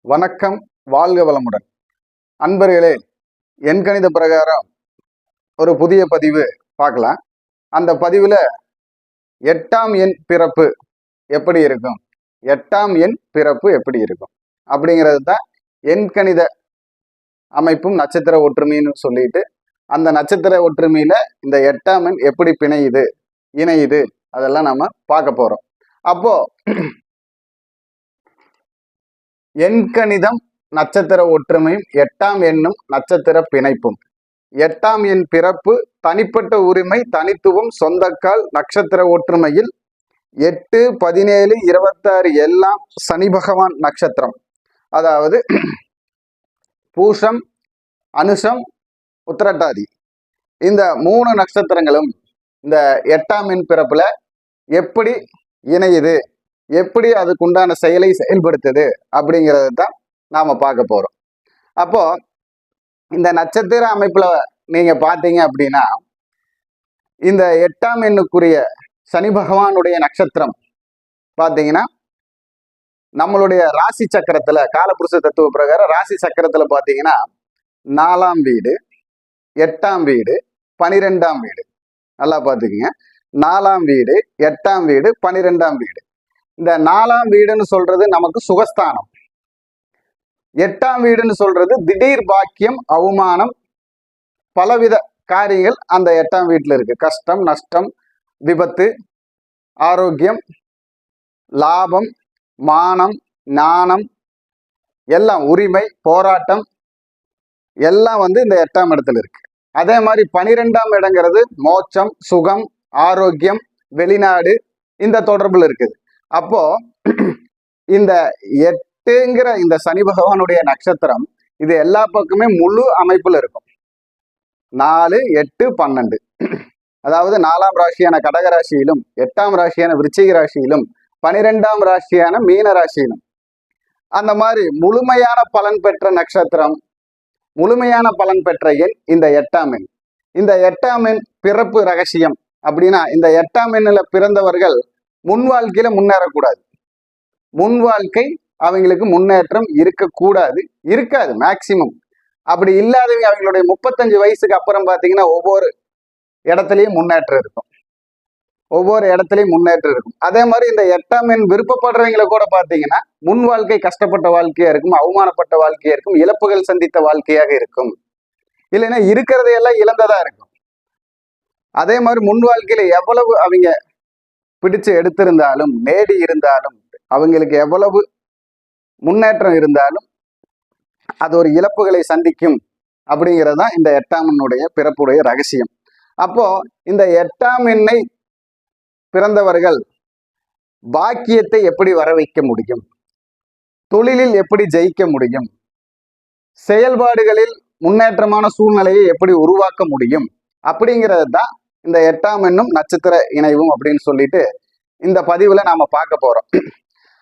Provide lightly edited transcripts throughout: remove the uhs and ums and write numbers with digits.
வணக்கம், வாழ்க வளமுடன். அன்பர்களே, எண்கணித பிரகாரம் ஒரு புதிய பதிவு பார்க்கலாம். அந்த பதிவில் 8ஆம் எண் பிறப்பு எப்படி இருக்கும், 8ஆம் எண் பிறப்பு எப்படி இருக்கும் அப்படிங்கிறது தான் எண்கணித அமைப்பும் நட்சத்திர ஒற்றுமைன்னு சொல்லிட்டு, அந்த நட்சத்திர ஒற்றுமையில இந்த 8ஆம் எண் எப்படி பிணையுது, இணையுது, அதெல்லாம் நம்ம பார்க்க போறோம். அப்போ எண்கணிதம் நட்சத்திர ஒற்றுமையும் 8ஆம் எண்ணும் நட்சத்திர பிணைப்பும். 8ஆம் எண் பிறப்பு தனிப்பட்ட உரிமை, தனித்துவம், சொந்தக்கால், நட்சத்திர ஒற்றுமையில் 8, 17, 26 எல்லாம் சனி பகவான் நட்சத்திரம். அதாவது பூசம், அனுஷம், உத்திரட்டாதி, இந்த 3 நட்சத்திரங்களும் இந்த 8ஆம் எண் பிறப்புல எப்படி இணையுது, எப்படி அதுக்குண்டான செயலை செயல்படுத்துது அப்படிங்கிறது தான் நாம பார்க்க போறோம். அப்போ இந்த நட்சத்திர அமைப்புல நீங்க பார்த்தீங்க அப்படின்னா, இந்த 8ஆம் எண்ணுக்குரிய சனி பகவானுடைய நட்சத்திரம் பார்த்தீங்கன்னா, நம்மளுடைய ராசி சக்கரத்துல, காலபுருஷ தத்துவ பிரகாரம் ராசி சக்கரத்துல பார்த்தீங்கன்னா 4ஆம் வீடு, 8ஆம் வீடு, 12ஆம் வீடு. நல்லா பார்த்துக்கங்க. 4ஆம் வீடு, 8ஆம் வீடு, 12ஆம் வீடு. இந்த 4ஆம் வீடுன்னு சொல்றது நமக்கு சுகஸ்தானம். 8ஆம் வீடுன்னு சொல்றது திடீர் பாக்கியம், அவமானம், பலவித காரியங்கள் அந்த 8ஆம் வீட்டுல இருக்கு. கஷ்டம், நஷ்டம், விபத்து, ஆரோக்கியம், லாபம், மானம், ஞானம், எல்லாம், உரிமை, போராட்டம் எல்லாம் இந்த 8ஆம் இடத்துல இருக்கு. அதே மாதிரி 12ஆம் இடங்கிறது மோட்சம், சுகம், ஆரோக்கியம், வெளிநாடு, இந்த தொடர்புல இருக்குது. அப்போ இந்த 8ங்கிற இந்த சனி பகவானுடைய நட்சத்திரம் இது எல்லா பக்கமே முழு அமைப்புல இருக்கும். 4, 8, 12. அதாவது 4ஆம் ராசியான கடக ராசியிலும், 8ஆம் ராசியான விருச்சிக ராசியிலும், 12ஆம் ராசியான மீன ராசியிலும் அந்த மாதிரி முழுமையான பலன் பெற்ற நட்சத்திரம், முழுமையான பலன் பெற்ற எண் இந்த 8ஆம் எண். இந்த 8ஆம் எண் பிறப்பு ரகசியம் அப்படின்னா, இந்த 8ஆம் எண்ணில் பிறந்தவர்கள் முன் வாழ்க்கையில முன்னேறக்கூடாது. முன் வாழ்க்கை அவங்களுக்கு முன்னேற்றம் இருக்கக்கூடாது, இருக்காது மேக்சிமம். அப்படி இல்லாதவங்க அவங்களுடைய 35 வயசுக்கு அப்புறம் பார்த்தீங்கன்னா ஒவ்வொரு இடத்துலையும் முன்னேற்றம் இருக்கும், ஒவ்வொரு இடத்துலையும் முன்னேற்றம் இருக்கும். அதே மாதிரி இந்த 8ஆம் எண் விருப்பப்படுறவங்களை கூட பார்த்தீங்கன்னா முன் வாழ்க்கை கஷ்டப்பட்ட வாழ்க்கையா இருக்கும், அவமானப்பட்ட வாழ்க்கையா இருக்கும், இழப்புகள் சந்தித்த வாழ்க்கையாக இருக்கும், இல்லைன்னா இருக்கிறதையெல்லாம் இழந்ததா இருக்கும். அதே மாதிரி முன் வாழ்க்கையில எவ்வளவு அவங்க பிடிச்சு எடுத்திருந்தாலும், நேடி இருந்தாலும், அவங்களுக்கு எவ்வளவு முன்னேற்றம் இருந்தாலும் அது ஒரு இழப்புகளை சந்திக்கும் அப்படிங்கிறது தான் இந்த 8ஆம் எண்ணுடைய பிறப்புடைய ரகசியம். அப்போ இந்த 8ஆம் எண்ணை பிறந்தவர்கள் பாக்கியத்தை எப்படி வர வைக்க முடியும், தொழிலில் எப்படி ஜெயிக்க முடியும், செயல்பாடுகளில் முன்னேற்றமான சூழ்நிலையை எப்படி உருவாக்க முடியும் அப்படிங்கிறது தான் இந்த 8ஆம் எண்ணும் நட்சத்திர இணைவும் அப்படின்னு சொல்லிட்டு இந்த பதிவுல நாம பார்க்க போறோம்.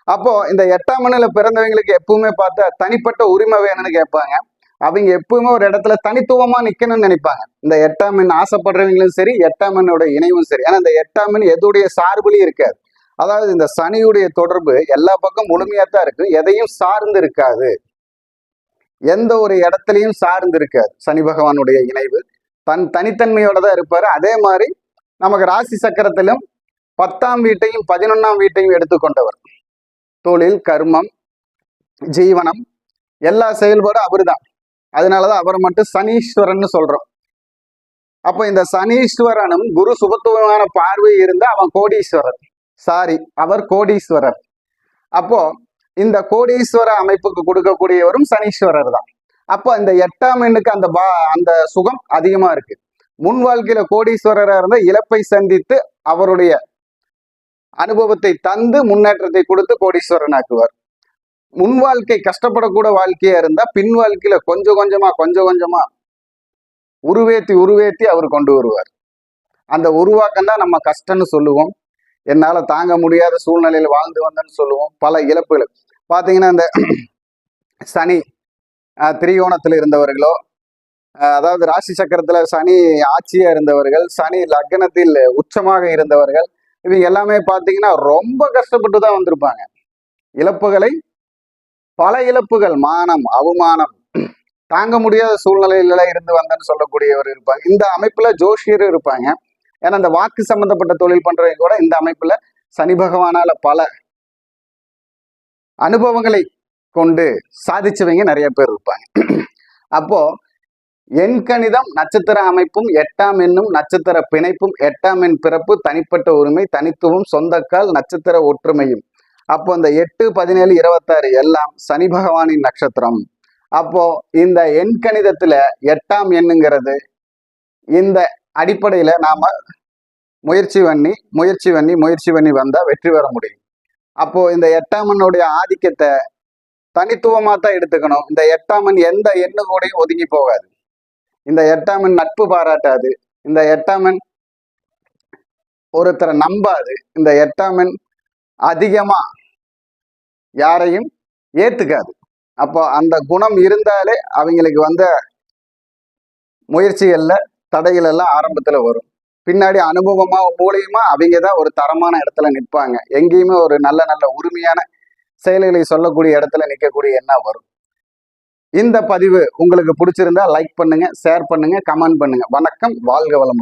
அப்போ இந்த 8ஆம் எண்ணில பிறந்தவங்களுக்கு எப்பவுமே பார்த்தா தனிப்பட்ட உரிமை வேணும்னு கேட்பாங்க. அவங்க எப்பவுமே ஒரு இடத்துல தனித்துவமா நிக்கணும்னு நினைப்பாங்க. இந்த 8ஆம் எண் ஆசைப்படுறவங்களும் சரி, 8ஆம் எண்ணோட இணைவும் சரி. ஏன்னா இந்த 8ஆம் எண் எதுடைய சார்புலையும் இருக்காது. அதாவது இந்த சனியுடைய தொடர்பு எல்லா பக்கம் முழுமையாத்தான் இருக்கு, எதையும் சார்ந்து இருக்காது, எந்த ஒரு இடத்துலையும் சார்ந்து இருக்காது. சனி பகவானுடைய இணைவு தனித்தன்மையோட தான் இருப்பாரு. அதே மாதிரி நமக்கு ராசி சக்கரத்திலும் 10ஆம் வீட்டையும் 11ஆம் வீட்டையும் எடுத்துக்கொண்டவர். தொழில், கர்மம், ஜீவனம் எல்லா செயல்பாடும் அவரு தான். அதனாலதான் அவரை மட்டும் சனீஸ்வரன் சொல்றோம். அப்போ இந்த சனீஸ்வரனும் குரு சுபத்துவமான பார்வை இருந்தா அவன் கோடீஸ்வரர். அவர் கோடீஸ்வரர். அப்போ இந்த கோடீஸ்வர அமைப்புக்கு கொடுக்கக்கூடியவரும் சனீஸ்வரர் தான். அப்போ இந்த 8ஆம் எண்ணுக்கு அந்த சுகம் அதிகமா இருக்கு. முன் வாழ்க்கையில கோடீஸ்வரரா இருந்த இழப்பை சந்தித்து அவருடைய அனுபவத்தை தந்து முன்னேற்றத்தை கொடுத்து கோடீஸ்வரன் ஆக்குவார். முன் வாழ்க்கை கஷ்டப்படக்கூட வாழ்க்கையா இருந்தா பின் வாழ்க்கையில கொஞ்சம் கொஞ்சமா உருவேத்தி அவர் கொண்டு வருவார். அந்த உருவாக்கம் தான் நம்ம கஷ்டம்னு சொல்லுவோம். என்னால தாங்க முடியாத சூழ்நிலையில வாழ்ந்து வந்தேன்னு சொல்லுவோம். பல இழப்புகள் பார்த்தீங்கன்னா இந்த சனி திரிகோணத்தில் இருந்தவர்களோ, அதாவது ராசி சக்கரத்துல சனி ஆட்சியா இருந்தவர்கள், சனி லக்னத்தில் உச்சமாக இருந்தவர்கள், இவங்க எல்லாமே பார்த்தீங்கன்னா ரொம்ப கஷ்டப்பட்டு தான் வந்திருப்பாங்க. இழப்புகளை பல இழப்புகள், மானம், அவமானம், தாங்க முடியாத சூழ்நிலையில இருந்து வந்தேன்னு சொல்லக்கூடியவர் இருப்பாங்க. இந்த அமைப்புல ஜோஷியர் இருப்பாங்க. ஏன்னா இந்த வாக்கு சம்பந்தப்பட்ட தொழில் பண்றவங்க கூட இந்த அமைப்புல சனி பகவானால பல அனுபவங்களை கொண்டு சாதிச்சவங்க நிறைய பேர் இருப்பாங்க. அப்போ எண்கணிதம் நட்சத்திர அமைப்பும் 8ஆம் எண்ணும் நட்சத்திர பிணைப்பும் 8ஆம் எண் பிறப்பு தனிப்பட்ட உரிமை தனித்துவம் சொந்தக்கால் நட்சத்திர ஒற்றுமையும். அப்போ இந்த 8, 17, 26 எல்லாம் சனி பகவானின் நட்சத்திரம். அப்போ இந்த எண்கணிதத்துல 8ஆம் எண்ணுங்கிறது இந்த அடிப்படையில நாம முயற்சி பண்ணி வந்தா வெற்றி பெற முடியும். அப்போ இந்த 8ஆம் எண்ணுடைய ஆதிக்கத்தை தனித்துவமா தான் எடுத்துக்கணும். இந்த 8ஆம் எண் எந்த எண்ணு கூடயும் ஒதுங்கி போகாது. இந்த 8ஆம் எண் நட்பு பாராட்டாது. இந்த 8ஆம் எண் ஒருத்தரை நம்பாது. இந்த 8ஆம் எண் அதிகமா யாரையும் ஏத்துக்காது. அப்போ அந்த குணம் இருந்தாலே அவங்களுக்கு வந்த முயற்சிகள்ல தடைகள் எல்லாம் ஆரம்பத்துல வரும். பின்னாடி அனுபவமா மூலியமா அவங்க தான் ஒரு தரமான இடத்துல நிற்பாங்க. எங்கேயுமே ஒரு நல்ல நல்ல உரிமையான செயல்களை சொல்லக்கூடிய இடத்துல நிற்கக்கூடிய எண்ணம் வரும். இந்த பதிவு உங்களுக்கு பிடிச்சிருந்தா லைக் பண்ணுங்க, ஷேர் பண்ணுங்க, கமெண்ட் பண்ணுங்க. வணக்கம், வாழ்க வளமுடன்.